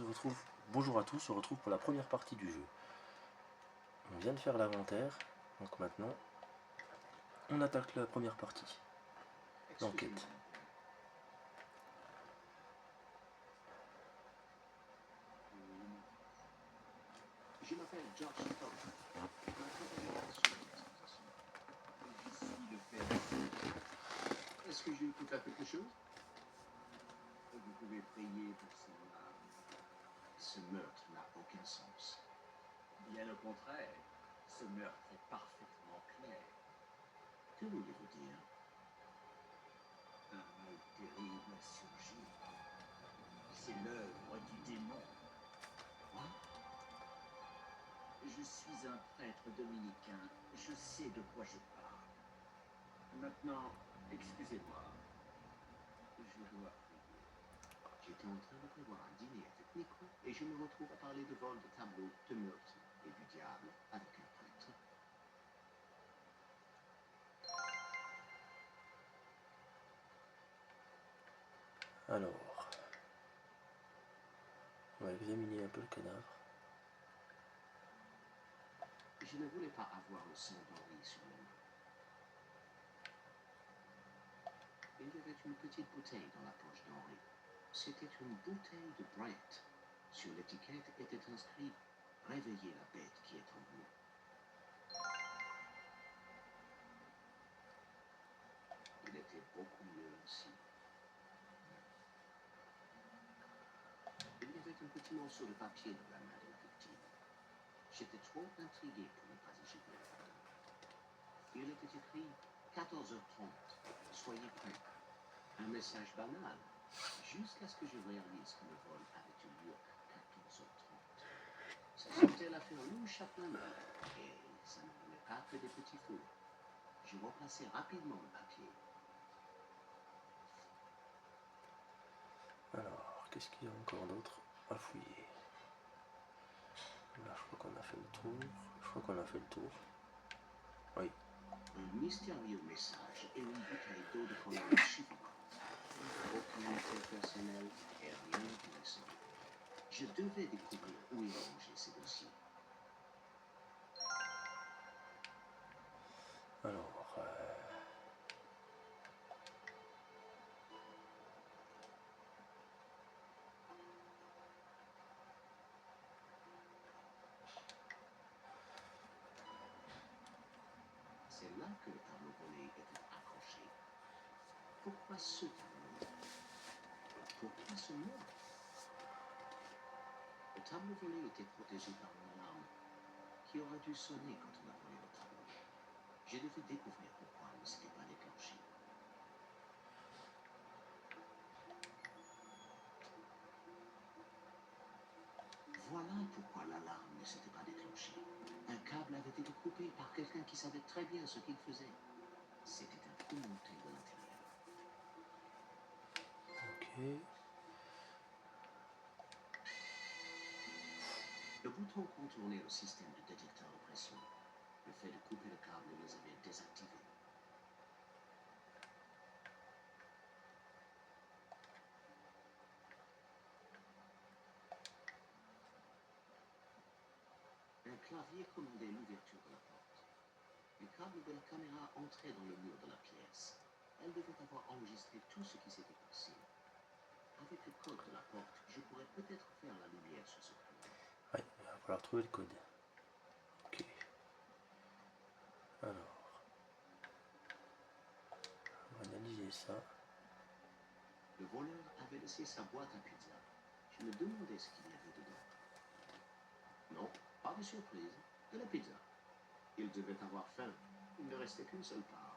se retrouve. Bonjour à tous, on se retrouve pour la première partie du jeu. On vient de faire l'inventaire, donc maintenant on attaque la première partie. L'enquête. Je m'appelle George Tom. Est-ce que je peux faire quelque chose? Vous pouvez payer pour cela. Ce meurtre n'a aucun sens. Bien au contraire, ce meurtre est parfaitement clair. Que voulez-vous dire? Un mal terrible a surgi. C'est l'œuvre du démon. Quoi? Je suis un prêtre dominicain. Je sais de quoi je parle. Maintenant, excusez-moi. Je dois prier. J'étais en train de prévoir un dîner avec Nico et je me retrouve à parler de vol de tableaux, de meurtre et du diable avec un prêtre. Alors, on va examiner un peu le cadavre. Je ne voulais pas avoir le sang d'Henri sur les mains. Il y avait une petite bouteille dans la poche d'Henri. C'était une bouteille de Bryant. Sur l'étiquette était inscrit « Réveillez la bête qui est en vous ». Il était beaucoup mieux ainsi. Il y avait un petit morceau de papier dans la main de la victime. J'étais trop intrigué pour ne pas y jeter un coup d'œil. Il était écrit 14h30. Soyez prêts. Un message banal, jusqu'à ce que je réalise que le vol avait eu lieu à 14h30. Ça sentait l'affaire Lou Chaplin et ça ne voulait pas que des petits feux. Je replaçais rapidement le papier. Alors, qu'est-ce qu'il y a encore d'autre à fouiller? Là, je crois qu'on a fait le tour. Oui. Un mystérieux message et une bouteille d'eau de cologne suffisante. Aucune unité personnelle et rien d'intéressant. Je devais découvrir où il rangeait ces dossiers. Alors, C'est là que le tableau volé était accroché. Pourquoi ce tableau? Pourquoi ce meurtre? Le tableau volé était protégé par une alarme qui aurait dû sonner quand on a volé le tableau. Je devais découvrir pourquoi il ne s'était pas déclenché. Voilà pourquoi l'alarme ne s'était pas déclenchée. Un câble avait été coupé par quelqu'un qui savait très bien ce qu'il faisait. C'était un coup monté de l'intérieur. ok. Le bouton contournait le système de détecteur de pression. Le fait de couper le câble les avait désactivés. Un clavier commandait l'ouverture de la porte. Les câbles de la caméra entraient dans le mur de la pièce. Elle devait avoir enregistré tout ce qui s'était passé. Avec le code de la porte, je pourrais peut-être faire la lumière sur ce problème. Ouais, il va falloir trouver le code. Ok. Alors, on va analyser ça. Le voleur avait laissé sa boîte à pizza. Je me demandais ce qu'il y avait dedans. Non, pas de surprise. De la pizza. Il devait avoir faim. Il ne restait qu'une seule part.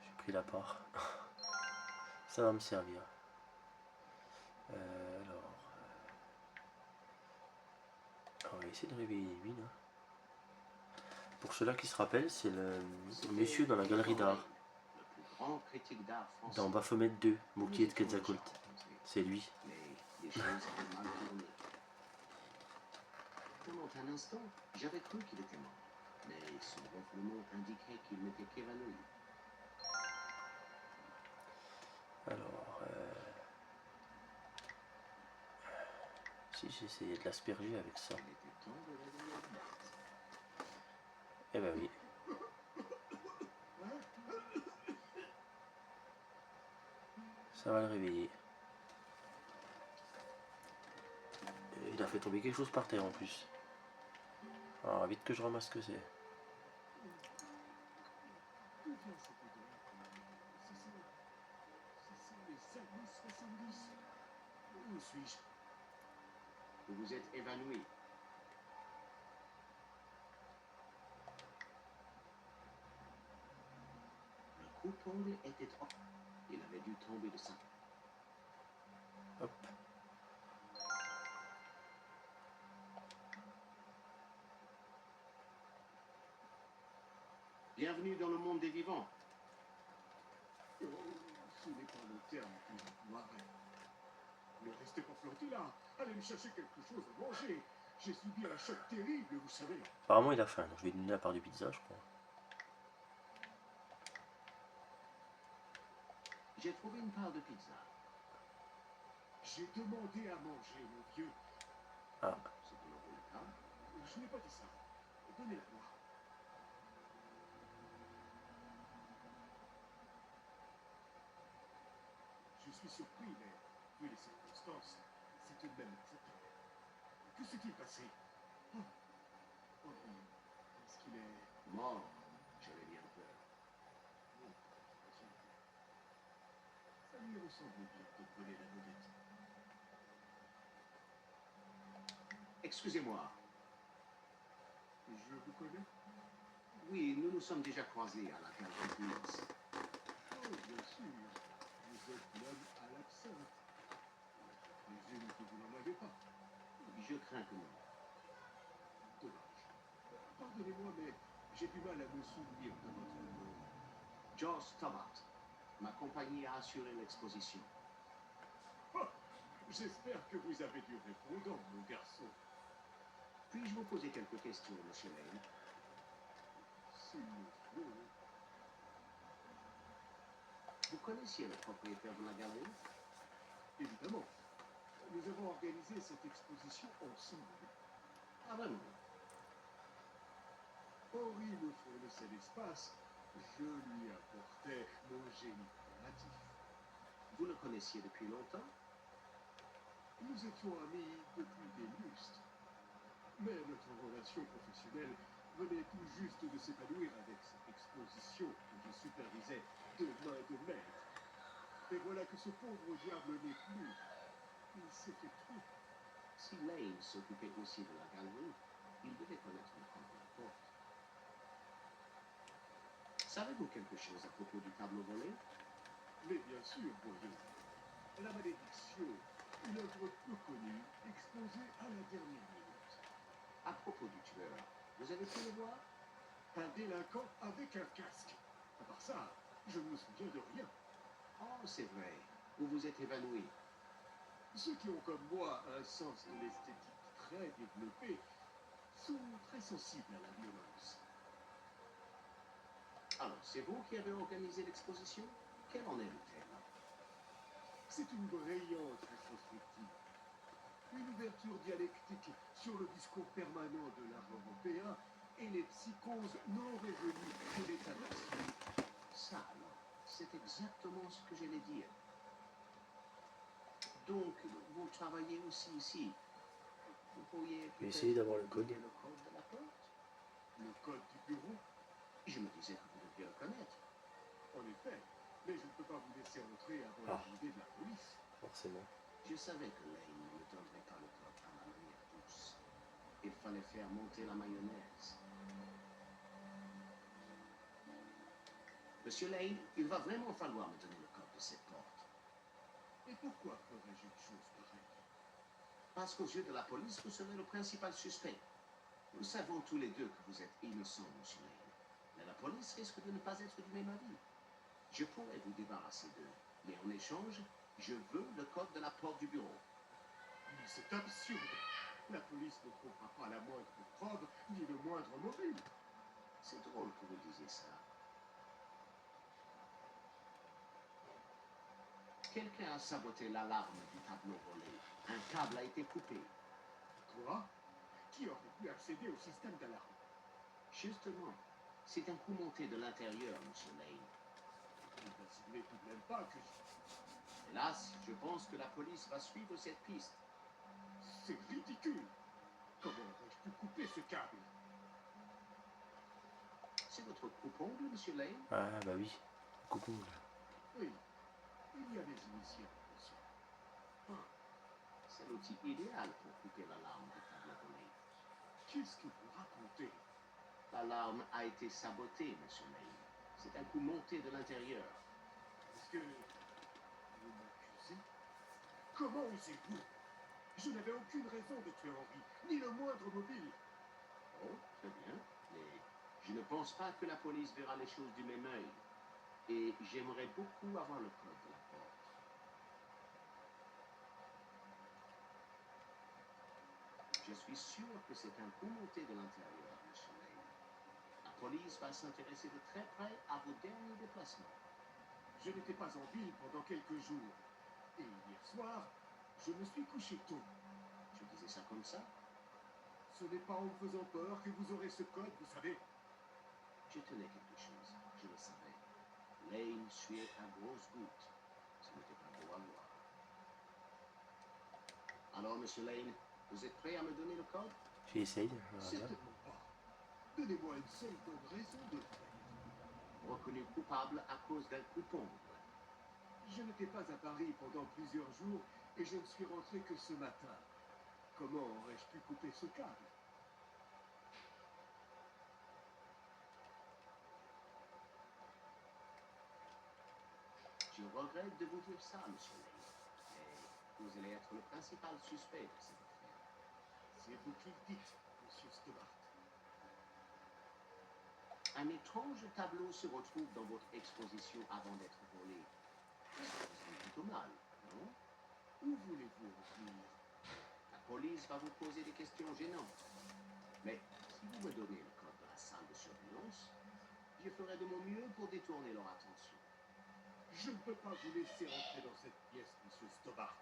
J'ai pris la part. Ça va me servir. Alors, on va essayer de réveiller lui là. Pour ceux-là qui se rappellent, c'est le monsieur dans la galerie d'art. Le plus grand critique d'art français. Dans Baphomet 2, Moquier de Quetzalcoatl. C'est lui. Mais les choses avaient mal tourné. Pendant un instant, j'avais cru qu'il était mort. Mais son ronflement indiquait qu'il n'était qu'évanoui. Si j'essayais de l'asperger avec ça. Il était temps de réveiller la bête. Eh ben oui. Ça va le réveiller. Et il a fait tomber quelque chose par terre en plus. Alors vite que je ramasse ce que c'est. D'où vient cette odeur? C'est les années 70. Où suis-je? Vous vous êtes évanoui. Le coupe-ongle était trop. Il avait dû tomber de sa. Hop. Bienvenue dans le monde des vivants. Oh, ce n'est pas le terme que j'emploierais. Ne restez pas planté là. Allez me chercher quelque chose à manger. J'ai subi un choc terrible, vous savez. Apparemment il a faim, donc je vais lui donner la part du pizza, je crois. J'ai trouvé une part de pizza. J'ai demandé à manger, mon vieux. Ah, C'est pour le cas. Je n'ai pas dit ça. Donnez-la-moi. Je suis surpris, mais vu les circonstances, c'est tout de même acceptable. Que s'est-il passé? Oh, oh, est-ce qu'il est mort? J'avais bien peur. Non, ça lui ressemble bien de voler la vedette. Excusez-moi. Je vous connais? Oui, nous nous sommes déjà croisés à la gare de Nice. Oh, bien sûr. Vous êtes l'homme à l'absinthe. Je présume que vous n'en avez pas. Je crains que non. Dommage. Pardonnez-moi, mais j'ai du mal à me souvenir de votre nom. George Stobart. Ma compagnie a assuré l'exposition. Oh, j'espère que vous avez du répondant, mon garçon. Puis-je vous poser quelques questions, monsieur Lane? S'il le faut. Vous connaissiez le propriétaire de la galerie? Évidemment. Nous avons organisé cette exposition ensemble. Ah vraiment? Henri me fournissait l'espace, je lui apportais mon génie créatif. Vous le connaissiez depuis longtemps? Nous étions amis depuis des lustres. Mais notre relation professionnelle venait tout juste de s'épanouir avec cette exposition que je supervisais de main de maître. Et voilà que ce pauvre diable n'est plus. Il s'est fait trop. Si Lane s'occupait aussi de la galerie, il devait connaître le code de la porte. Savez-vous quelque chose à propos du tableau volé? Mais bien sûr, voyons. La malédiction, une œuvre peu connue, exposée à la dernière minute. À propos du tueur, vous avez pu le voir? Un délinquant avec un casque. À part ça, je ne me souviens de rien. Oh, c'est vrai. Vous vous êtes évanoui. Ceux qui ont comme moi un sens de l'esthétique très développé sont très sensibles à la violence. Alors, c'est vous qui avez organisé l'exposition? Quel en est le thème? C'est une brillante rétrospective. Une ouverture dialectique sur le discours permanent de l'art européen et les psychoses non résolues de l'état-nation. Ça, alors, c'est exactement ce que j'allais dire. Donc, vous travaillez aussi ici. Vous pourriez essayer d'avoir le code. le code de la porte? Le code du bureau? Je me disais que vous deviez le connaître. En effet, mais je ne peux pas vous laisser entrer avant l'arrivée de la police. Forcément. Je savais que Lane ne me donnerait pas le code par la manière douce. Il fallait faire monter la mayonnaise. Monsieur Lane, il va vraiment falloir me donner le code de cette porte. Et pourquoi ferais-je une chose pareille? Parce qu'aux yeux de la police, vous serez le principal suspect. Nous savons tous les deux que vous êtes innocent, monsieur Lane. Mais la police risque de ne pas être du même avis. Je pourrais vous débarrasser d'eux, mais en échange, je veux le code de la porte du bureau. Mais c'est absurde. La police ne trouvera pas la moindre preuve, ni le moindre mobile. C'est drôle que vous disiez ça. Quelqu'un a saboté l'alarme du tableau volé. Un câble a été coupé. Toi, qui aurait pu accéder au système d'alarme? Justement, c'est un coup monté de l'intérieur, monsieur Lane. Vous n'insinuez tout de même pas que je... Hélas, je pense que la police va suivre cette piste. C'est ridicule. Comment aurais-je pu couper ce câble? C'est votre coupe-ongle, monsieur Lane? Ah bah oui, coupe-ongle. Oui, il y a des initiés en fonction. C'est l'outil idéal pour couper l'alarme du tableau volé. Qu'est-ce que vous racontez? L'alarme a été sabotée, monsieur Lane. C'est un coup monté de l'intérieur. Est-ce que vous m'accusez? Comment osez-vous? Je n'avais aucune raison de tuer Henry, ni le moindre mobile. Oh, très bien. Mais je ne pense pas que la police verra les choses du même œil. Et j'aimerais beaucoup avoir le code de la porte. Je suis sûr que c'est un coup monté de l'intérieur, monsieur Lane. La police va s'intéresser de très près à vos derniers déplacements. Je n'étais pas en ville pendant quelques jours. Et hier soir, je me suis couché tôt. Je disais ça comme ça. Ce n'est pas en me faisant peur que vous aurez ce code, vous savez. Je tenais quelque chose, je le savais. Lane suait à grosses gouttes. Ce n'était pas beau à voir. Alors, monsieur Lane, vous êtes prêt à me donner le code? J'essaye, on va voir. Certainement pas. Donnez-moi une seule bonne raison de le faire. Reconnu coupable à cause d'un coupon. Je n'étais pas à Paris pendant plusieurs jours et je ne suis rentré que ce matin. Comment aurais-je pu couper ce câble? Je regrette de vous dire ça, monsieur Lane. Mais vous allez être le principal suspect de cette affaire. C'est vous qui le dites, monsieur Stobart. Un étrange tableau se retrouve dans votre exposition avant d'être volé. Ça vous semble plutôt mal, non? Où voulez-vous en venir? La police va vous poser des questions gênantes. Mais si vous me donnez le code de la salle de surveillance, je ferai de mon mieux pour détourner leur attention. Je ne peux pas vous laisser entrer dans cette pièce, monsieur Stobart.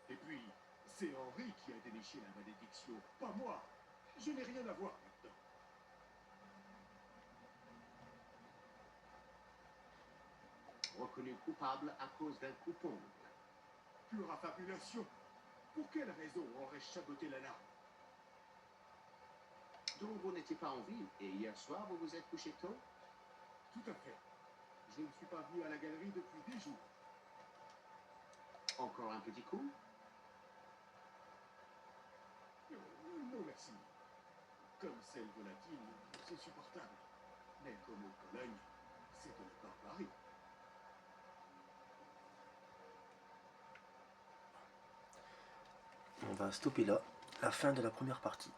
Et puis, c'est Henry qui a déniché la malédiction, pas moi. Je n'ai rien à voir là-dedans. Reconnu coupable à cause d'un coupon. Pure affabulation. Pour quelle raison aurais-je saboté l'alarme? Donc vous n'étiez pas en ville et hier soir vous vous êtes couché tôt? Tout à fait. Je ne suis pas venu à la galerie depuis des jours. Encore un petit coup? Non, merci. Comme celle volatile, c'est supportable. Mais comme au Cologne, c'est de la barbarie. On va stopper là, la fin de la première partie.